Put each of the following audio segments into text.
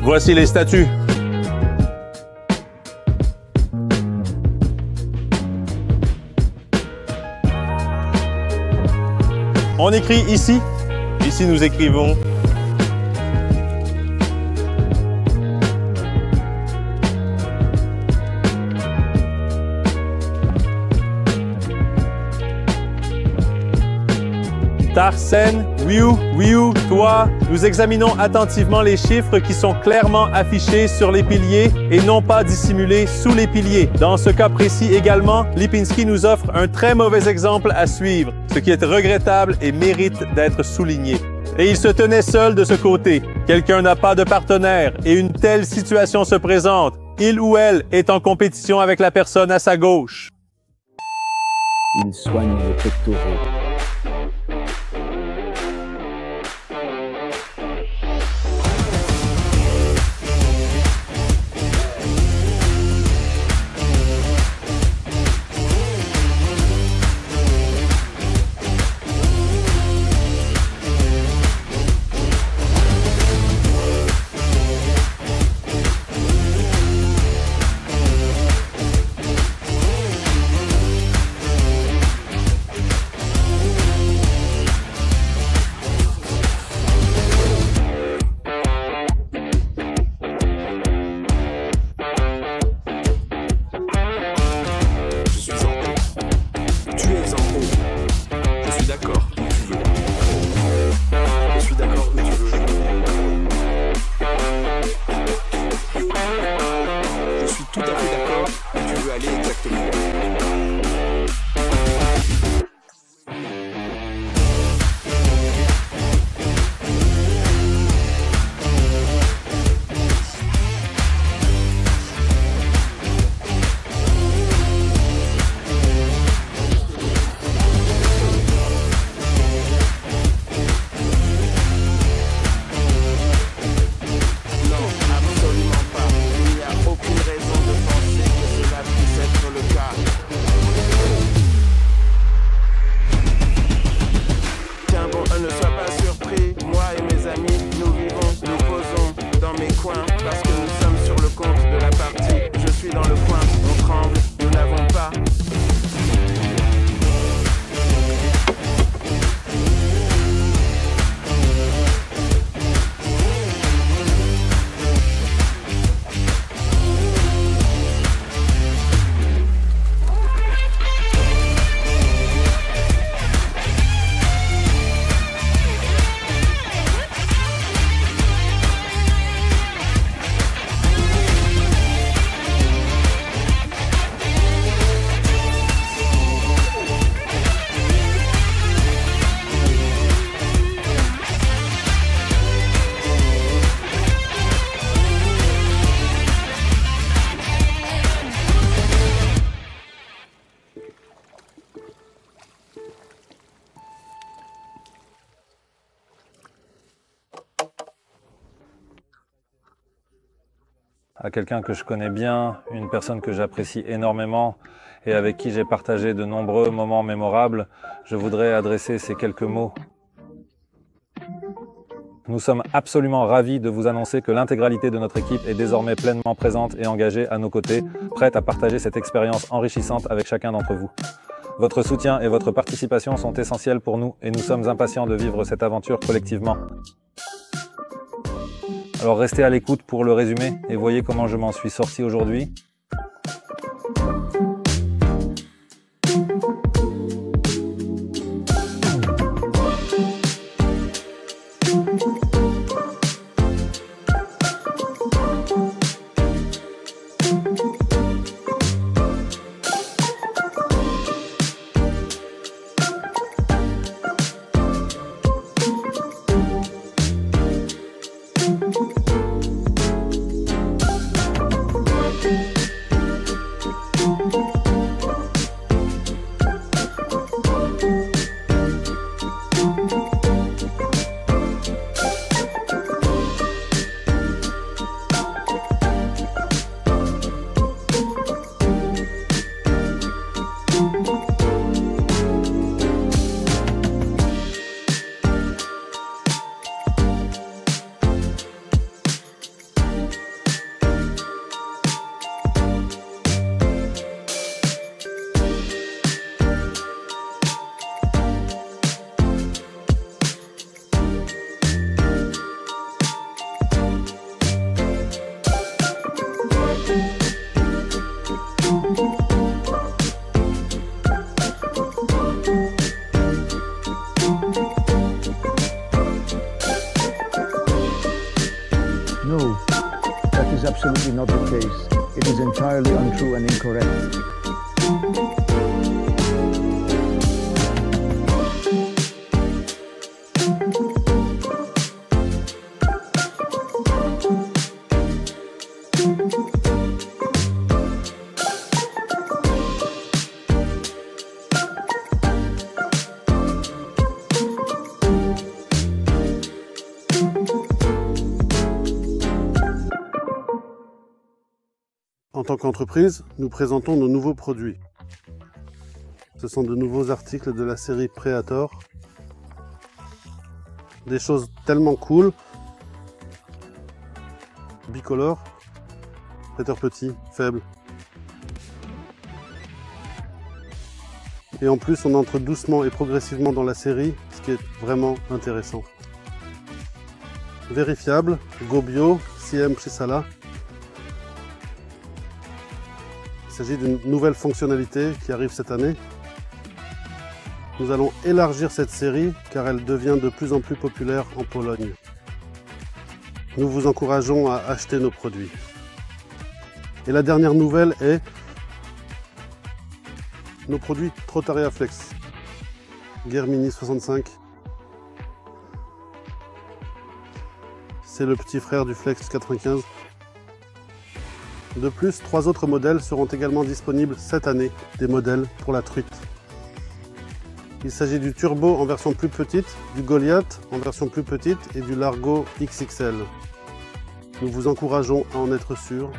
Voici les statuts. On écrit ici. Ici, nous écrivons. Tarsène, Wiu, toi, nous examinons attentivement les chiffres qui sont clairement affichés sur les piliers et non pas dissimulés sous les piliers. Dans ce cas précis également, Lipinski nous offre un très mauvais exemple à suivre, ce qui est regrettable et mérite d'être souligné. Et il se tenait seul de ce côté. Quelqu'un n'a pas de partenaire et une telle situation se présente. Il ou elle est en compétition avec la personne à sa gauche. Il soigne les pectoraux. À quelqu'un que je connais bien, une personne que j'apprécie énormément et avec qui j'ai partagé de nombreux moments mémorables, je voudrais adresser ces quelques mots. Nous sommes absolument ravis de vous annoncer que l'intégralité de notre équipe est désormais pleinement présente et engagée à nos côtés, prête à partager cette expérience enrichissante avec chacun d'entre vous. Votre soutien et votre participation sont essentiels pour nous et nous sommes impatients de vivre cette aventure collectivement. Alors restez à l'écoute pour le résumé et voyez comment je m'en suis sorti aujourd'hui. true and incorrect. En tant qu'entreprise, nous présentons nos nouveaux produits. Ce sont de nouveaux articles de la série Predator. Des choses tellement cool. Bicolore, Peter petit, faible. Et en plus, on entre doucement et progressivement dans la série, ce qui est vraiment intéressant. Vérifiable, Go Bio, CM chez Sala. Il s'agit d'une nouvelle fonctionnalité qui arrive cette année. Nous allons élargir cette série car elle devient de plus en plus populaire en Pologne. Nous vous encourageons à acheter nos produits. Et la dernière nouvelle est nos produits Trotarea Flex. Gear Mini 65. C'est le petit frère du Flex 95. De plus, 3 autres modèles seront également disponibles cette année, des modèles pour la truite. Il s'agit du Turbo en version plus petite, du Goliath en version plus petite et du Largo XXL. Nous vous encourageons à en être sûr.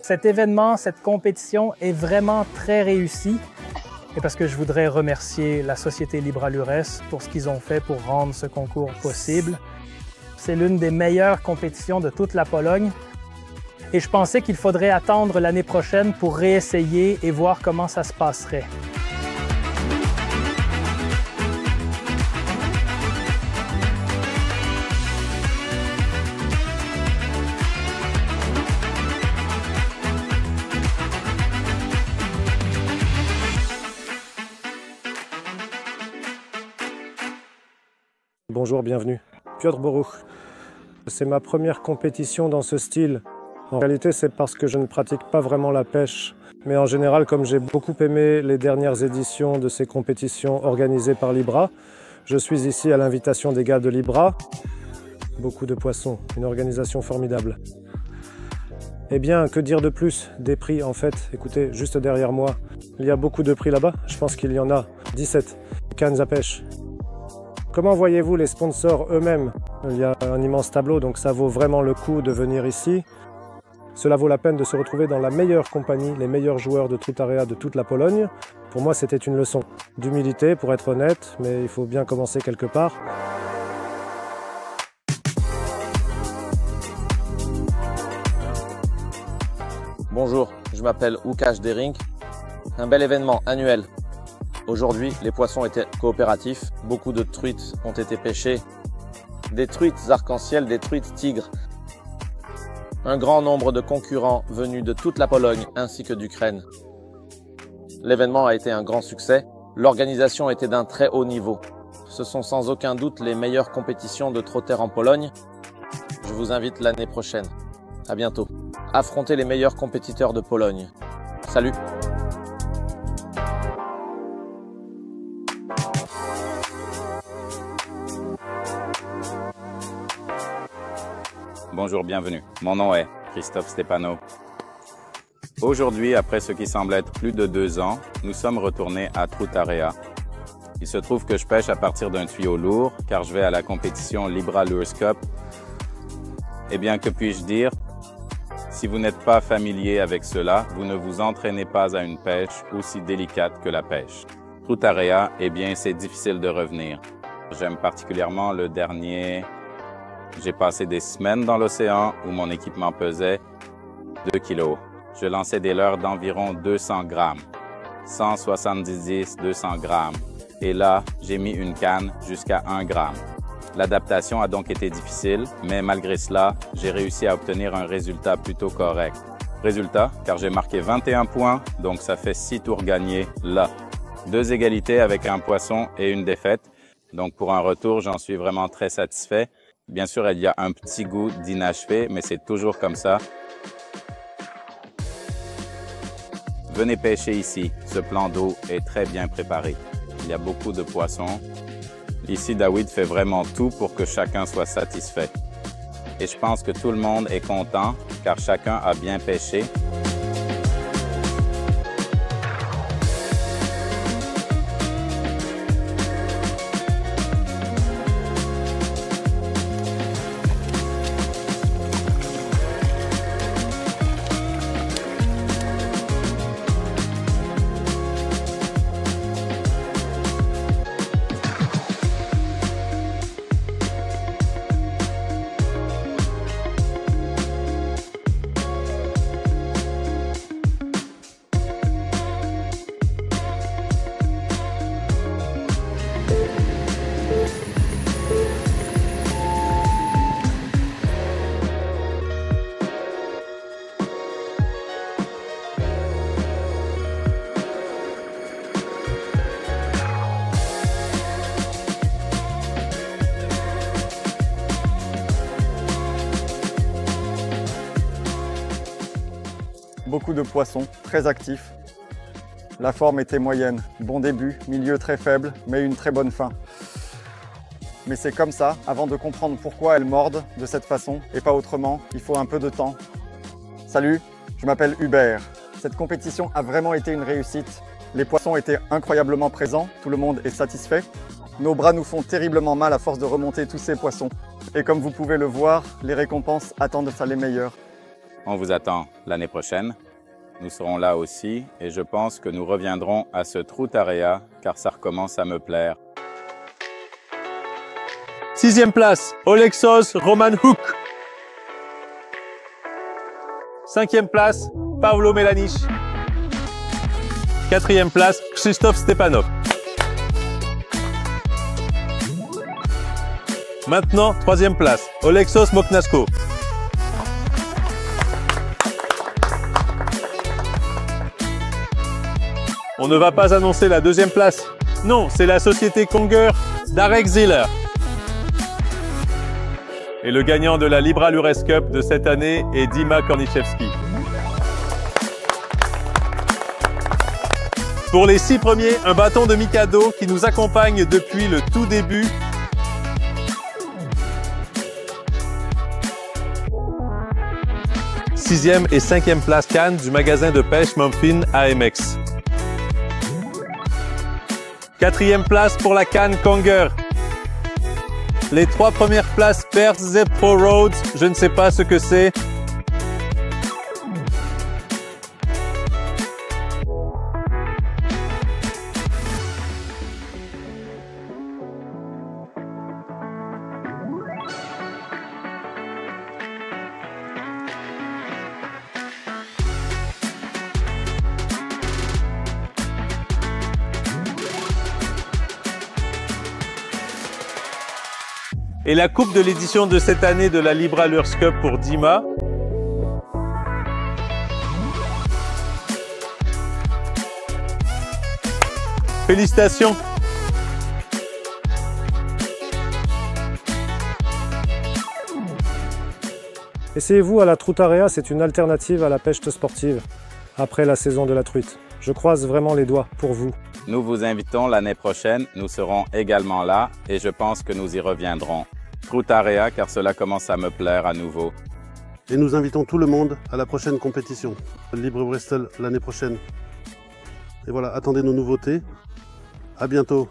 Cet événement, cette compétition est vraiment très réussie et parce que je voudrais remercier la Société Libra Lures pour ce qu'ils ont fait pour rendre ce concours possible. C'est l'une des meilleures compétitions de toute la Pologne et je pensais qu'il faudrait attendre l'année prochaine pour réessayer et voir comment ça se passerait. Bonjour, bienvenue. Piotr Boruch. C'est ma première compétition dans ce style. En réalité, c'est parce que je ne pratique pas vraiment la pêche. Mais en général, comme j'ai beaucoup aimé les dernières éditions de ces compétitions organisées par Libra, je suis ici à l'invitation des gars de Libra. Beaucoup de poissons, une organisation formidable. Eh bien, que dire de plus des prix en fait? Écoutez, juste derrière moi, il y a beaucoup de prix là-bas. Je pense qu'il y en a 17 cannes à pêche. Comment voyez-vous les sponsors eux-mêmes? Il y a un immense tableau, donc ça vaut vraiment le coup de venir ici. Cela vaut la peine de se retrouver dans la meilleure compagnie, les meilleurs joueurs de Trotarea de toute la Pologne. Pour moi, c'était une leçon d'humilité, pour être honnête, mais il faut bien commencer quelque part. Bonjour, je m'appelle Łukasz Dering. Un bel événement annuel. Aujourd'hui, les poissons étaient coopératifs, beaucoup de truites ont été pêchées, des truites arc-en-ciel, des truites tigres. Un grand nombre de concurrents venus de toute la Pologne ainsi que d'Ukraine. L'événement a été un grand succès, l'organisation était d'un très haut niveau. Ce sont sans aucun doute les meilleures compétitions de trotter en Pologne. Je vous invite l'année prochaine. À bientôt. Affrontez les meilleurs compétiteurs de Pologne. Salut! Bonjour, bienvenue. Mon nom est Christophe Stepano. Aujourd'hui, après ce qui semble être plus de 2 ans, nous sommes retournés à Trotarea. Il se trouve que je pêche à partir d'un tuyau lourd, car je vais à la compétition Libra Lures Cup. Eh bien, que puis-je dire? Si vous n'êtes pas familier avec cela, vous ne vous entraînez pas à une pêche aussi délicate que la pêche. Trotarea, eh bien, c'est difficile de revenir. J'aime particulièrement le dernier. J'ai passé des semaines dans l'océan où mon équipement pesait 2 kilos. Je lançais des leurres d'environ 200 grammes. 170, 200 grammes. Et là, j'ai mis une canne jusqu'à 1 gramme. L'adaptation a donc été difficile, mais malgré cela, j'ai réussi à obtenir un résultat plutôt correct. Résultat, car j'ai marqué 21 points, donc ça fait 6 tours gagnés là. 2 égalités avec un poisson et une défaite. Donc pour un retour, j'en suis vraiment très satisfait. Bien sûr, il y a un petit goût d'inachevé, mais c'est toujours comme ça. Venez pêcher ici. Ce plan d'eau est très bien préparé. Il y a beaucoup de poissons. Ici, David fait vraiment tout pour que chacun soit satisfait. Et je pense que tout le monde est content car chacun a bien pêché. Beaucoup de poissons, très actifs. La forme était moyenne, bon début, milieu très faible, mais une très bonne fin. Mais c'est comme ça, avant de comprendre pourquoi elles mordent de cette façon et pas autrement, il faut un peu de temps. Salut, je m'appelle Hubert. Cette compétition a vraiment été une réussite. Les poissons étaient incroyablement présents, tout le monde est satisfait. Nos bras nous font terriblement mal à force de remonter tous ces poissons. Et comme vous pouvez le voir, les récompenses attendent ça les meilleures. On vous attend l'année prochaine. Nous serons là aussi et je pense que nous reviendrons à ce Trutarea car ça recommence à me plaire. 6e place, Olexos Roman Hook. 5e place, Pavlo Melanic. 4e place, Krzysztof Stepanov. Maintenant, 3e place, Olexos Moknasko. On ne va pas annoncer la 2e place. Non, c'est la société Conger d'Arek Ziller. Et le gagnant de la Libra Lures Cup de cette année est Dima Kornichevski. Pour les 6 premiers, un bâton de Mikado qui nous accompagne depuis le tout début. Sixième et 5e place canne du magasin de pêche Mumfin AMX. 4e place pour la canne Conger. Les 3 premières places Perth Pro Roads, je ne sais pas ce que c'est. Et la coupe de l'édition de cette année de la Libra Lures Cup pour Dima. Félicitations! Essayez-vous à la Trutarea, c'est une alternative à la pêche sportive après la saison de la truite. Je croise vraiment les doigts pour vous. Nous vous invitons l'année prochaine, nous serons également là et je pense que nous y reviendrons. Trutarea car cela commence à me plaire à nouveau. Et nous invitons tout le monde à la prochaine compétition, Libre Bristol l'année prochaine. Et voilà, attendez nos nouveautés. À bientôt.